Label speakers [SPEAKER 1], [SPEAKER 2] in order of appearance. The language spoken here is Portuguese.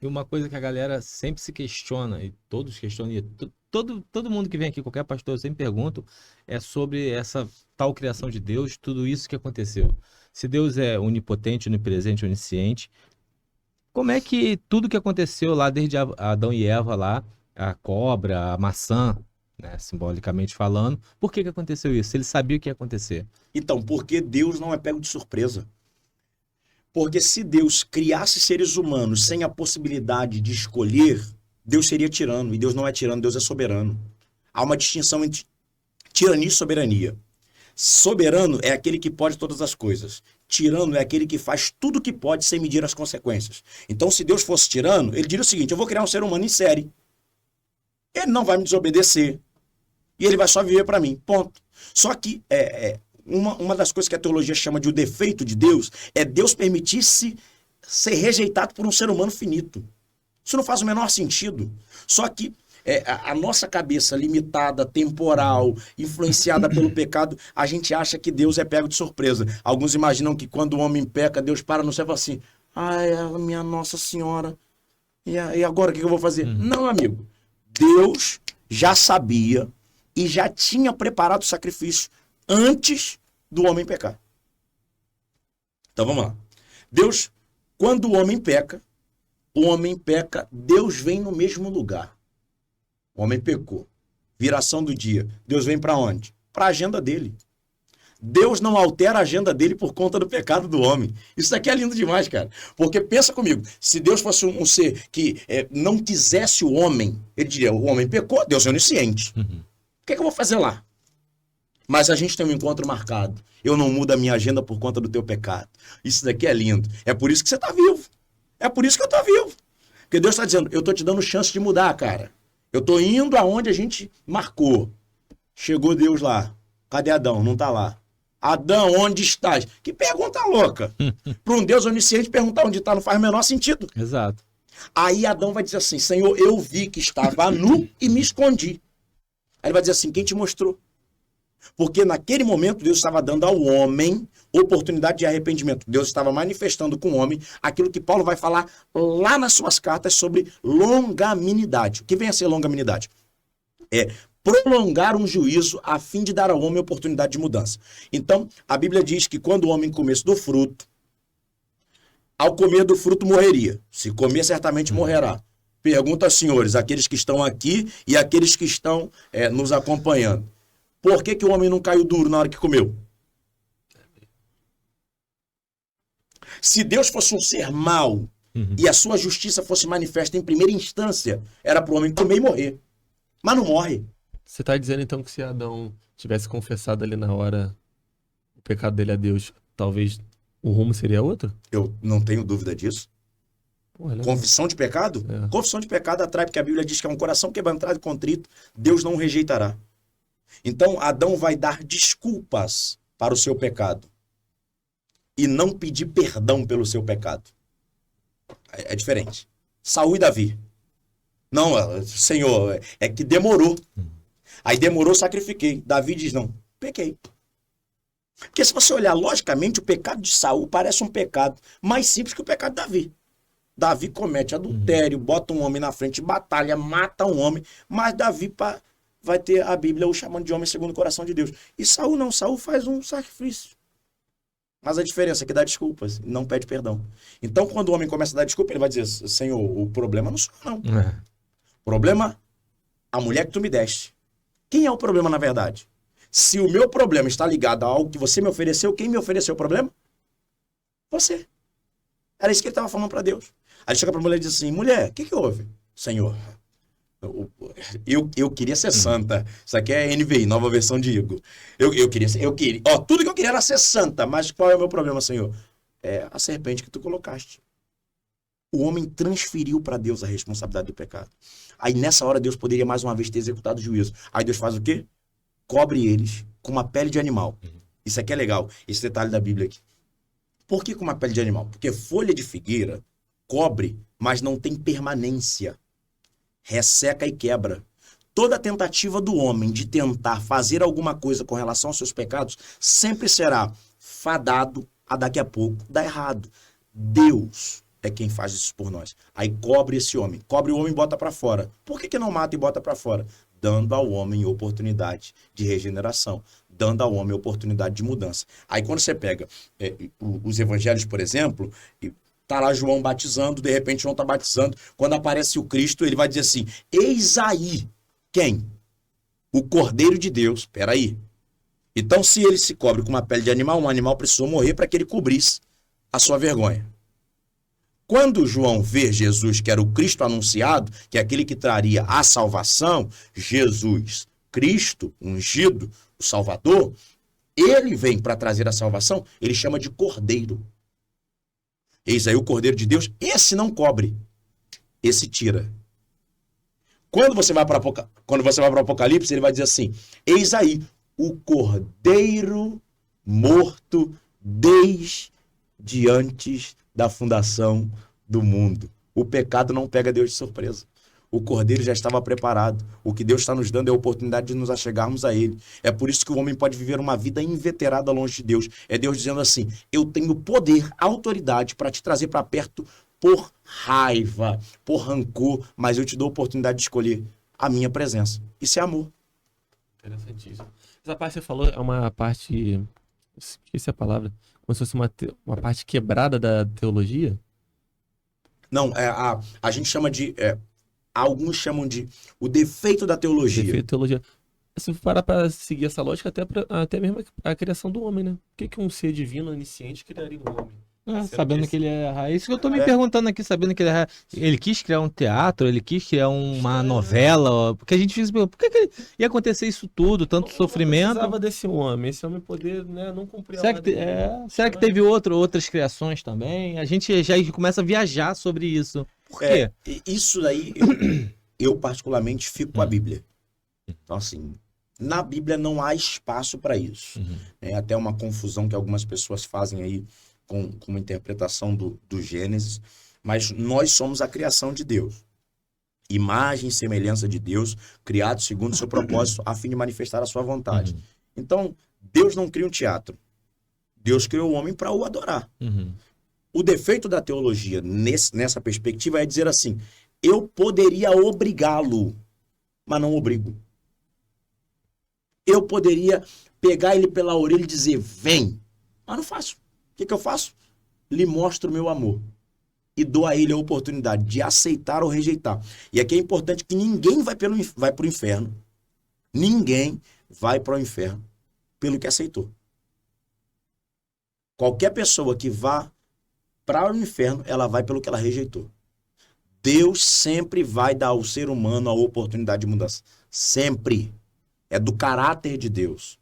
[SPEAKER 1] E uma coisa que a galera sempre se questiona, e todos questionam, e todo mundo que vem aqui, qualquer pastor, eu sempre pergunto, é sobre essa tal criação de Deus, tudo isso que aconteceu. Se Deus é onipotente, onipresente, onisciente, como é que tudo que aconteceu lá, desde Adão e Eva lá, a cobra, a maçã, né, simbolicamente falando, por que que aconteceu isso? Ele sabia o que ia acontecer.
[SPEAKER 2] Então, porque Deus não é pego de surpresa. Porque se Deus criasse seres humanos sem a possibilidade de escolher, Deus seria tirano. E Deus não é tirano, Deus é soberano. Há uma distinção entre tirania e soberania. Soberano é aquele que pode todas as coisas. Tirano é aquele que faz tudo o que pode sem medir as consequências. Então, se Deus fosse tirano, ele diria o seguinte: eu vou criar um ser humano em série. Ele não vai me desobedecer. E ele vai só viver para mim. Ponto. Só que uma das coisas que a teologia chama de o defeito de Deus é Deus permitir-se ser rejeitado por um ser humano finito. Isso não faz o menor sentido. Só que a nossa cabeça limitada, temporal, influenciada pelo pecado, a gente acha que Deus é pego de surpresa. Alguns imaginam que quando o homem peca, Deus para no céu e fala assim: ai, minha Nossa Senhora, e agora o que eu vou fazer? Não, amigo. Deus já sabia e já tinha preparado o sacrifício antes do homem pecar. Então vamos lá. Deus, quando o homem peca, Deus vem no mesmo lugar. O homem pecou. Viração do dia. Deus vem para onde? Para a agenda dele. Deus não altera a agenda dele por conta do pecado do homem. Isso aqui é lindo demais, cara. Porque pensa comigo, se Deus fosse um ser que não quisesse o homem, ele diria: o homem pecou, Deus é onisciente. O que eu vou fazer lá? Mas a gente tem um encontro marcado. Eu não mudo a minha agenda por conta do teu pecado. Isso daqui é lindo. É por isso que você está vivo. É por isso que eu estou vivo. Porque Deus está dizendo: eu estou te dando chance de mudar, cara. Eu estou indo aonde a gente marcou. Chegou Deus lá. Cadê Adão? Não está lá. Adão, onde estás? Que pergunta louca. Para um Deus onisciente perguntar onde está não faz o menor sentido.
[SPEAKER 1] Exato.
[SPEAKER 2] Aí Adão vai dizer assim: Senhor, eu vi que estava nu e me escondi. Aí ele vai dizer assim: quem te mostrou? Porque naquele momento Deus estava dando ao homem oportunidade de arrependimento. Deus estava manifestando com o homem aquilo que Paulo vai falar lá nas suas cartas sobre longanimidade. O que vem a ser longanimidade? É prolongar um juízo a fim de dar ao homem oportunidade de mudança. Então, a Bíblia diz que quando o homem comesse do fruto, ao comer do fruto morreria. Se comer, certamente morrerá. Pergunta, senhores, aqueles que estão aqui e aqueles que estão nos acompanhando: por que que o homem não caiu duro na hora que comeu? Se Deus fosse um ser mau e a sua justiça fosse manifesta em primeira instância, era para o homem comer e morrer. Mas não morre.
[SPEAKER 3] Você está dizendo então que se Adão tivesse confessado ali na hora o pecado dele a Deus, talvez o rumo seria outro?
[SPEAKER 2] Eu não tenho dúvida disso.
[SPEAKER 3] Pô, é legal.
[SPEAKER 2] Confissão de pecado?
[SPEAKER 3] É.
[SPEAKER 2] Confissão de pecado atrai, porque a Bíblia diz que é um coração quebrantado e contrito, Deus não o rejeitará. Então, Adão vai dar desculpas para o seu pecado e não pedir perdão pelo seu pecado. É diferente. Saul e Davi. Não, Senhor, é que demorou. Aí demorou, sacrifiquei. Davi diz: não, pequei. Porque se você olhar logicamente, o pecado de Saul parece um pecado mais simples que o pecado de Davi. Davi comete adultério, bota um homem na frente, batalha, mata um homem, mas Davi vai ter a Bíblia o chamando de homem segundo o coração de Deus. E Saul não, Saul faz um sacrifício. Mas a diferença é que dá desculpas, não pede perdão. Então, quando o homem começa a dar desculpa, ele vai dizer: Senhor, o problema não sou eu, não. O problema, a mulher que tu me deste. Quem é o problema, na verdade? Se o meu problema está ligado a algo que você me ofereceu, quem me ofereceu o problema? Você. Era isso que ele estava falando para Deus. Aí ele chega para a mulher e diz assim: mulher, o que houve? Senhor, eu queria ser santa. Isso aqui é NVI, nova versão de Igor. Eu queria. Tudo que eu queria era ser santa, mas qual é o meu problema, Senhor? É a serpente que tu colocaste. O homem transferiu para Deus a responsabilidade do pecado. Aí nessa hora Deus poderia mais uma vez ter executado o juízo. Aí Deus faz o quê? Cobre eles com uma pele de animal. Isso aqui é legal, esse detalhe da Bíblia aqui. Por que com uma pele de animal? Porque folha de figueira cobre, mas não tem permanência. Resseca e quebra. Toda tentativa do homem de tentar fazer alguma coisa com relação aos seus pecados sempre será fadado a daqui a pouco dar errado. Deus é quem faz isso por nós. Aí cobre esse homem. Cobre o homem e bota para fora. Por que não mata e bota para fora? Dando ao homem oportunidade de regeneração. Dando ao homem oportunidade de mudança. Aí quando você pega os evangelhos, por exemplo, tá lá João batizando, de repente João tá batizando. Quando aparece o Cristo, ele vai dizer assim, eis aí, quem? O Cordeiro de Deus. Peraí. Então, se ele se cobre com uma pele de animal, um animal precisou morrer para que ele cobrisse a sua vergonha. Quando João vê Jesus, que era o Cristo anunciado, que é aquele que traria a salvação, Jesus, Cristo, ungido, o Salvador, ele vem para trazer a salvação, ele chama de Cordeiro. Eis aí o Cordeiro de Deus, esse não cobre, esse tira. Quando você vai para o Apocalipse, ele vai dizer assim, eis aí o Cordeiro morto desde antes da fundação do mundo. O pecado não pega Deus de surpresa. O Cordeiro já estava preparado. O que Deus está nos dando é a oportunidade de nos achegarmos a Ele. É por isso que o homem pode viver uma vida inveterada longe de Deus. É Deus dizendo assim, eu tenho poder, autoridade para te trazer para perto por raiva, por rancor, mas eu te dou a oportunidade de escolher a minha presença. Isso é amor.
[SPEAKER 3] Interessantíssimo. Essa parte que você falou é uma parte, esqueci a palavra, como se fosse uma parte quebrada da teologia?
[SPEAKER 2] Não, a gente chama de... alguns chamam de o defeito da teologia.
[SPEAKER 3] Defeito da teologia. Se for parar para seguir essa lógica, até mesmo a criação do homem, né? Por que um ser divino, onisciente, criaria um homem?
[SPEAKER 1] Sabendo que ele é raiz. Isso que eu tô me perguntando aqui, sabendo que ele é raiz. Ele quis criar um teatro, ele quis criar uma novela, ó, porque a gente fica, por que ia acontecer isso tudo, tanto sofrimento?
[SPEAKER 3] Não precisava desse homem, esse homem poder, né, não cumprir a
[SPEAKER 1] Será que, será que teve outras criações também? A gente já começa a viajar sobre isso. Por quê?
[SPEAKER 2] Isso daí, eu particularmente fico com a Bíblia. Então, assim, na Bíblia não há espaço para isso. É até uma confusão que algumas pessoas fazem aí com uma interpretação do Gênesis, mas nós somos a criação de Deus. Imagem e semelhança de Deus, criados segundo o seu propósito, a fim de manifestar a sua vontade. Então, Deus não cria um teatro. Deus criou o homem para o adorar. O defeito da teologia nessa perspectiva é dizer assim, eu poderia obrigá-lo, mas não obrigo. Eu poderia pegar ele pela orelha e dizer, vem, mas não faço. O que eu faço? Lhe mostro o meu amor. E dou a ele a oportunidade de aceitar ou rejeitar. E aqui é importante que ninguém vai para o inferno. Ninguém vai para o inferno pelo que aceitou. Qualquer pessoa que vá para o inferno, ela vai pelo que ela rejeitou. Deus sempre vai dar ao ser humano a oportunidade de mudança. Sempre. É do caráter de Deus.